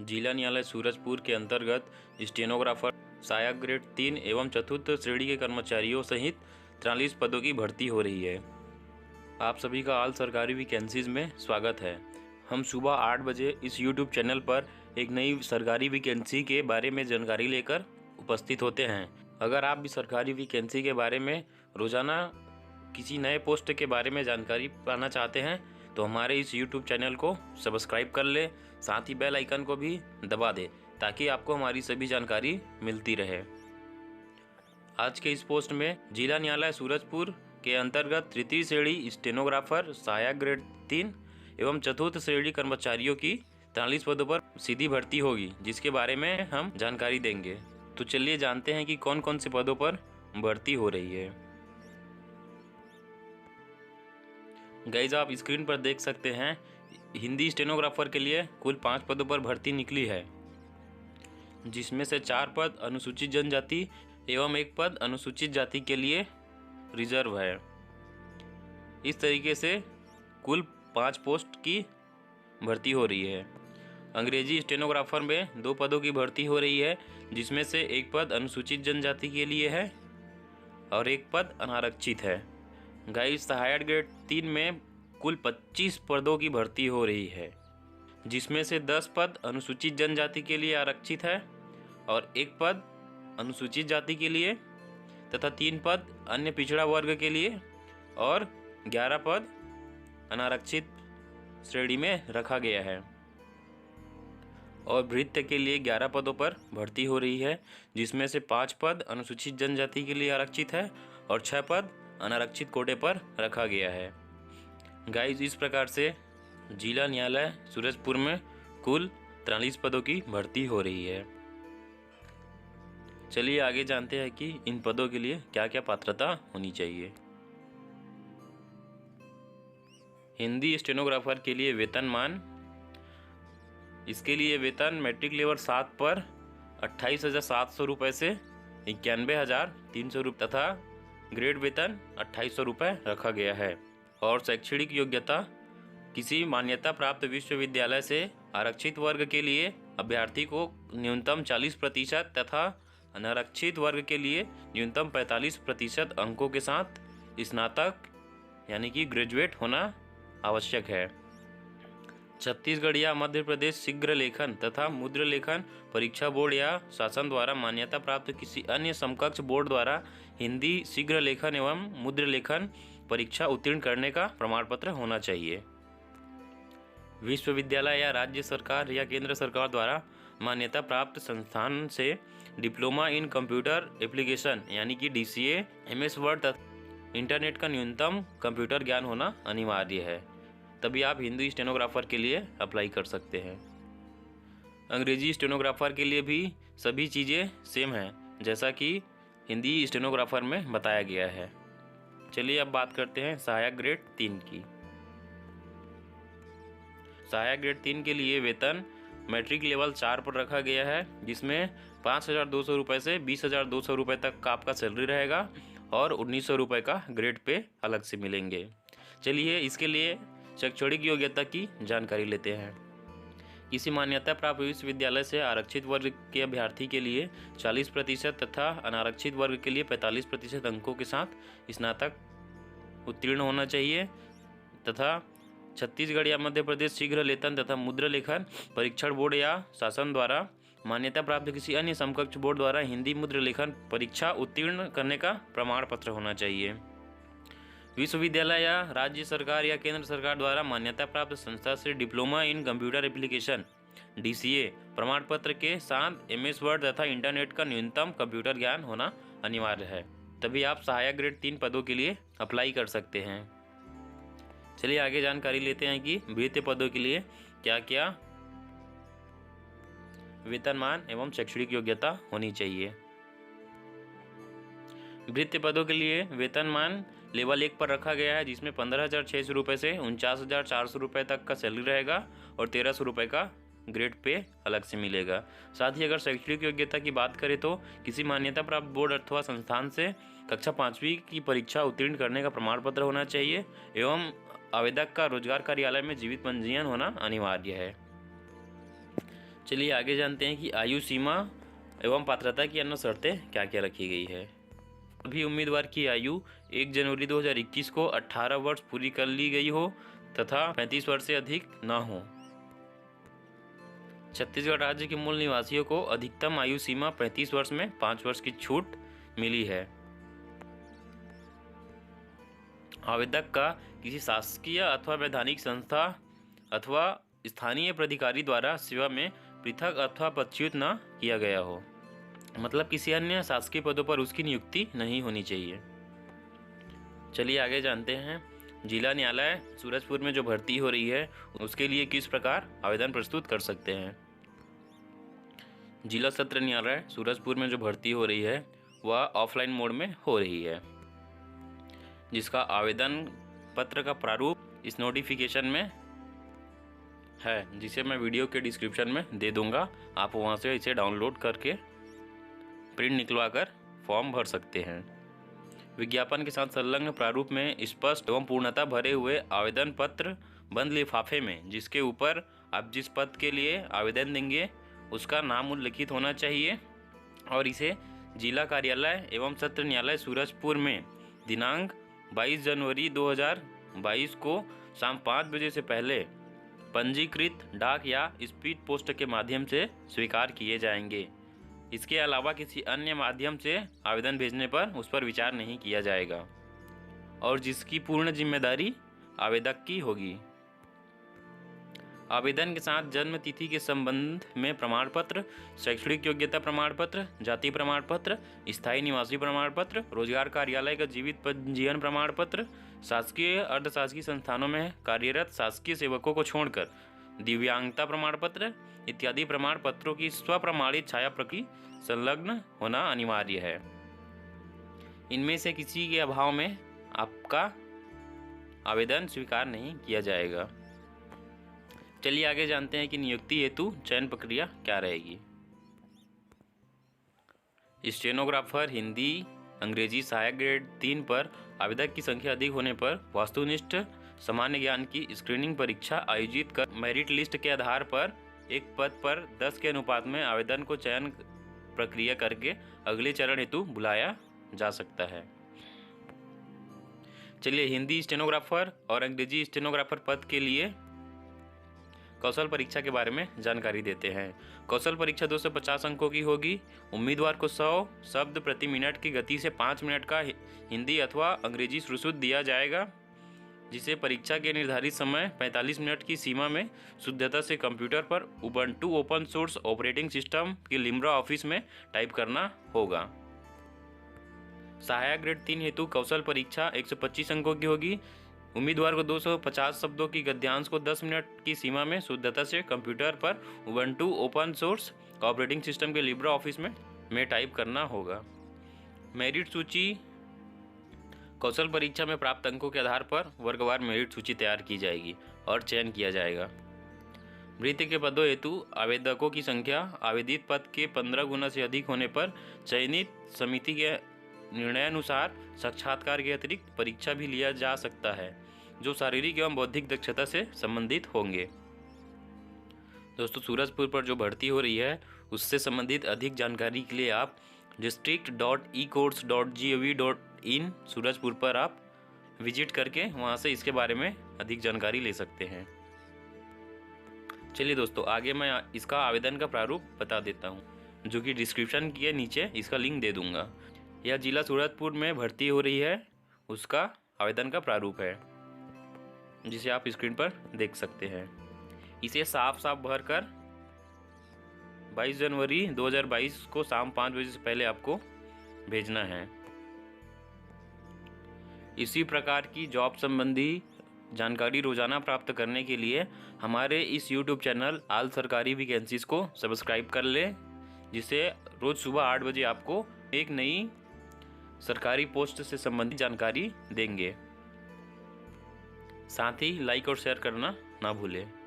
जिला न्यायालय सूरजपुर के अंतर्गत स्टेनोग्राफर, सहायक ग्रेड 3 एवं चतुर्थ श्रेणी के कर्मचारियों सहित 43 पदों की भर्ती हो रही है। आप सभी का ऑल सरकारी वैकेंसीज में स्वागत है। हम सुबह 8 बजे इस YouTube चैनल पर एक नई सरकारी वैकेंसी के बारे में जानकारी लेकर उपस्थित होते हैं। अगर आप भी सरकारी वैकेंसी के बारे में रोजाना किसी नए पोस्ट के बारे में जानकारी पाना चाहते हैं तो हमारे इस YouTube चैनल को सब्सक्राइब कर ले, साथ ही बेल आइकन को भी दबा दे ताकि आपको हमारी सभी जानकारी मिलती रहे। आज के इस पोस्ट में जिला न्यायालय सूरजपुर के अंतर्गत तृतीय श्रेणी स्टेनोग्राफर, सहायक ग्रेड 3 एवं चतुर्थ श्रेणी कर्मचारियों की 43 पदों पर सीधी भर्ती होगी, जिसके बारे में हम जानकारी देंगे। तो चलिए जानते हैं कि कौन कौन से पदों पर भर्ती हो रही है। गाइज, आप स्क्रीन पर देख सकते हैं हिंदी स्टेनोग्राफर के लिए कुल 5 पदों पर भर्ती निकली है, जिसमें से 4 पद अनुसूचित जनजाति एवं 1 पद अनुसूचित जाति के लिए रिजर्व है। इस तरीके से कुल 5 पोस्ट की भर्ती हो रही है। अंग्रेजी स्टेनोग्राफर में 2 पदों की भर्ती हो रही है, जिसमें से 1 पद अनुसूचित जनजाति के लिए है और 1 पद अनारक्षित है। गाइस, सहायक ग्रेड 3 में कुल 25 पदों की भर्ती हो रही है, जिसमें से 10 पद अनुसूचित जनजाति के लिए आरक्षित है और 1 पद अनुसूचित जाति के लिए तथा 3 पद अन्य पिछड़ा वर्ग के लिए और 11 पद अनारक्षित श्रेणी में रखा गया है। और भृत्य के लिए 11 पदों पर भर्ती हो रही है, जिसमें से 5 पद अनुसूचित जनजाति के लिए आरक्षित है और 6 पद अनारक्षित कोटे पर रखा गया है। गाइज, इस प्रकार से जिला न्यायालय सूरजपुर में कुल 43 पदों की भर्ती हो रही है। चलिए आगे जानते हैं कि इन पदों के लिए क्या क्या पात्रता होनी चाहिए। हिंदी स्टेनोग्राफर के लिए वेतनमान, इसके लिए वेतन मैट्रिक लेवल 7 पर 28,700 रुपये से 91,300 रुपये तथा ग्रेड वेतन 2,800 रुपये रखा गया है। और शैक्षणिक योग्यता, किसी मान्यता प्राप्त विश्वविद्यालय से आरक्षित वर्ग के लिए अभ्यर्थी को न्यूनतम 40% तथा अनारक्षित वर्ग के लिए न्यूनतम 45% अंकों के साथ स्नातक यानी कि ग्रेजुएट होना आवश्यक है। छत्तीसगढ़ या मध्य प्रदेश शीघ्र लेखन तथा मुद्र लेखन परीक्षा बोर्ड या शासन द्वारा मान्यता प्राप्त किसी अन्य समकक्ष बोर्ड द्वारा हिंदी शीघ्र लेखन एवं मुद्र लेखन परीक्षा उत्तीर्ण करने का प्रमाण पत्र होना चाहिए। विश्वविद्यालय या राज्य सरकार या केंद्र सरकार द्वारा मान्यता प्राप्त संस्थान से डिप्लोमा इन कंप्यूटर एप्लीकेशन यानी कि DCA, MS वर्ड तथा इंटरनेट का न्यूनतम कंप्यूटर ज्ञान होना अनिवार्य है, तभी आप हिंदी स्टेनोग्राफर के लिए अप्लाई कर सकते हैं। अंग्रेजी स्टेनोग्राफर के लिए भी सभी चीज़ें सेम हैं, जैसा कि हिंदी स्टेनोग्राफर में बताया गया है। चलिए अब बात करते हैं सहायक ग्रेड 3 की। सहायक ग्रेड 3 के लिए वेतन मैट्रिक लेवल 4 पर रखा गया है, जिसमें 5,200 रुपये से 20,200 रुपये तक का आपका सैलरी रहेगा और 1,900 रुपये का ग्रेड पे अलग से मिलेंगे। चलिए इसके लिए शैक्षणिक योग्यता की जानकारी लेते हैं। किसी मान्यता प्राप्त विश्वविद्यालय से आरक्षित वर्ग के अभ्यर्थी के लिए 40% तथा अनारक्षित वर्ग के लिए 45% अंकों के साथ स्नातक उत्तीर्ण होना चाहिए तथा छत्तीसगढ़ या मध्य प्रदेश शीघ्र लेखन तथा मुद्रा लेखन परीक्षण बोर्ड या शासन द्वारा मान्यता प्राप्त किसी अन्य समकक्ष बोर्ड द्वारा हिंदी मुद्रा लेखन परीक्षा उत्तीर्ण करने का प्रमाण पत्र होना चाहिए। विश्वविद्यालय या राज्य सरकार या केंद्र सरकार द्वारा मान्यता प्राप्त संस्था से diploma in computer application DCA प्रमाण पत्र के साथ MS वर्ड तथा इंटरनेट का न्यूनतम कंप्यूटर ज्ञान होना अनिवार्य है, तभी आप सहायक ग्रेड 3 पदों के लिए अप्लाई कर सकते हैं। चलिए आगे जानकारी लेते हैं कि भृत्य पदों के लिए क्या क्या वेतनमान एवं शैक्षणिक योग्यता होनी चाहिए। भृत्य पदों के लिए वेतनमान लेवल 1 पर रखा गया है, जिसमें 15,600 रुपये से 49,400 रुपये तक का सैलरी रहेगा और 1,300 रुपये का ग्रेड पे अलग से मिलेगा। साथ ही अगर शैक्षणिक योग्यता की बात करें तो किसी मान्यता प्राप्त बोर्ड अथवा संस्थान से कक्षा 5वीं की परीक्षा उत्तीर्ण करने का प्रमाण पत्र होना चाहिए एवं आवेदक का रोजगार कार्यालय में जीवित पंजीयन होना अनिवार्य है। चलिए आगे जानते हैं कि आयु सीमा एवं पात्रता की अन्य शर्तें क्या क्या रखी गई है। सभी उम्मीदवार की आयु 1 जनवरी 2021 को 18 वर्ष पूरी कर ली गई हो तथा 35 वर्ष से अधिक न हो। छत्तीसगढ़ राज्य के मूल निवासियों को अधिकतम आयु सीमा 35 वर्ष में 5 वर्ष की छूट मिली है। आवेदक का किसी शासकीय अथवा वैधानिक संस्था अथवा स्थानीय प्राधिकारी द्वारा सेवा में पृथक अथवा पदच्युत न किया गया हो, मतलब किसी अन्य शासकीय पदों पर उसकी नियुक्ति नहीं होनी चाहिए। चलिए आगे जानते हैं जिला न्यायालय सूरजपुर में जो भर्ती हो रही है उसके लिए किस प्रकार आवेदन प्रस्तुत कर सकते हैं। जिला सत्र न्यायालय सूरजपुर में जो भर्ती हो रही है वह ऑफलाइन मोड में हो रही है, जिसका आवेदन पत्र का प्रारूप इस नोटिफिकेशन में है, जिसे मैं वीडियो के डिस्क्रिप्शन में दे दूंगा। आप वहां से इसे डाउनलोड करके प्रिंट निकलवाकर फॉर्म भर सकते हैं। विज्ञापन के साथ संलग्न प्रारूप में स्पष्ट एवं पूर्णतः भरे हुए आवेदन पत्र बंद लिफाफे में, जिसके ऊपर आप जिस पद के लिए आवेदन देंगे उसका नाम उल्लिखित होना चाहिए और इसे जिला कार्यालय एवं सत्र न्यायालय सूरजपुर में दिनांक 22 जनवरी 2022 को शाम 5 बजे से पहले पंजीकृत डाक या स्पीड पोस्ट के माध्यम से स्वीकार किए जाएंगे। इसके अलावा किसी अन्य माध्यम से आवेदन भेजने पर उस पर विचार नहीं किया जाएगा और जिसकी पूर्ण जिम्मेदारी आवेदक की होगी। आवेदन के साथ जन्म तिथि के संबंध में प्रमाण पत्र, शैक्षणिक योग्यता प्रमाण पत्र, जाति प्रमाण पत्र, स्थायी निवासी प्रमाण पत्र, रोजगार कार्यालय का जीवित पंजीयन प्रमाण पत्र, शासकीय अर्धशासकीय संस्थानों में कार्यरत शासकीय सेवकों को छोड़कर दिव्यांगता प्रमाण पत्र इत्यादि प्रमाण पत्रों की स्वप्रमाणित छाया प्रति संलग्न होना अनिवार्य है। इनमें से किसी के अभाव में आपका आवेदन स्वीकार नहीं किया जाएगा। चलिए आगे जानते हैं कि नियुक्ति हेतु चयन प्रक्रिया क्या रहेगी। स्टेनोग्राफर हिंदी अंग्रेजी सहायक ग्रेड 3 पर आवेदक की संख्या अधिक होने पर वस्तुनिष्ठ सामान्य ज्ञान की स्क्रीनिंग परीक्षा आयोजित कर मेरिट लिस्ट के आधार पर एक पद पर 10 के अनुपात में आवेदन को चयन प्रक्रिया करके अगले चरण हेतु बुलाया जा सकता है। चलिए हिंदी स्टेनोग्राफर और अंग्रेजी स्टेनोग्राफर पद के लिए कौशल परीक्षा के बारे में जानकारी देते हैं। कौशल परीक्षा 250 अंकों की होगी। उम्मीदवार को 100 शब्द प्रति मिनट की गति से 5 मिनट का हिंदी अथवा अंग्रेजी शुद्ध दिया जाएगा, जिसे परीक्षा के निर्धारित समय 45 मिनट की सीमा में शुद्धता से कंप्यूटर पर Ubuntu open source operating system के लिब्रा ऑफिस में टाइप करना होगा। सहायक ग्रेड 3 हेतु कौशल परीक्षा 125 अंकों की होगी। उम्मीदवार को 250 शब्दों की गद्यांश को 10 मिनट की सीमा में शुद्धता से कंप्यूटर पर Ubuntu open source operating system के लिब्रा ऑफिस में टाइप करना होगा। मेरिट सूची कौशल परीक्षा में प्राप्त अंकों के आधार पर वर्गवार मेरिट सूची तैयार की जाएगी और चयन किया जाएगा। वृत्ति के पदों हेतु आवेदकों की संख्या आवेदित पद के 15 गुना से अधिक होने पर चयनित समिति के निर्णयानुसार साक्षात्कार के अतिरिक्त परीक्षा भी लिया जा सकता है, जो शारीरिक एवं बौद्धिक दक्षता से संबंधित होंगे। दोस्तों सूरजपुर पर जो भर्ती हो रही है उससे संबंधित अधिक जानकारी के लिए आप district.ecourse.gov.in सूरजपुर पर आप विजिट करके वहां से इसके बारे में अधिक जानकारी ले सकते हैं। चलिए दोस्तों आगे मैं इसका आवेदन का प्रारूप बता देता हूँ, जो कि डिस्क्रिप्शन के नीचे इसका लिंक दे दूंगा। यह जिला सूरजपुर में भर्ती हो रही है उसका आवेदन का प्रारूप है, जिसे आप स्क्रीन पर देख सकते हैं। इसे साफ साफ भरकर 22 जनवरी 2022 को शाम 5 बजे से पहले आपको भेजना है। इसी प्रकार की जॉब संबंधी जानकारी रोजाना प्राप्त करने के लिए हमारे इस YouTube चैनल आल सरकारी वैकेंसीज को सब्सक्राइब कर लें, जिससे रोज़ सुबह 8 बजे आपको एक नई सरकारी पोस्ट से संबंधित जानकारी देंगे। साथ ही लाइक और शेयर करना ना भूलें।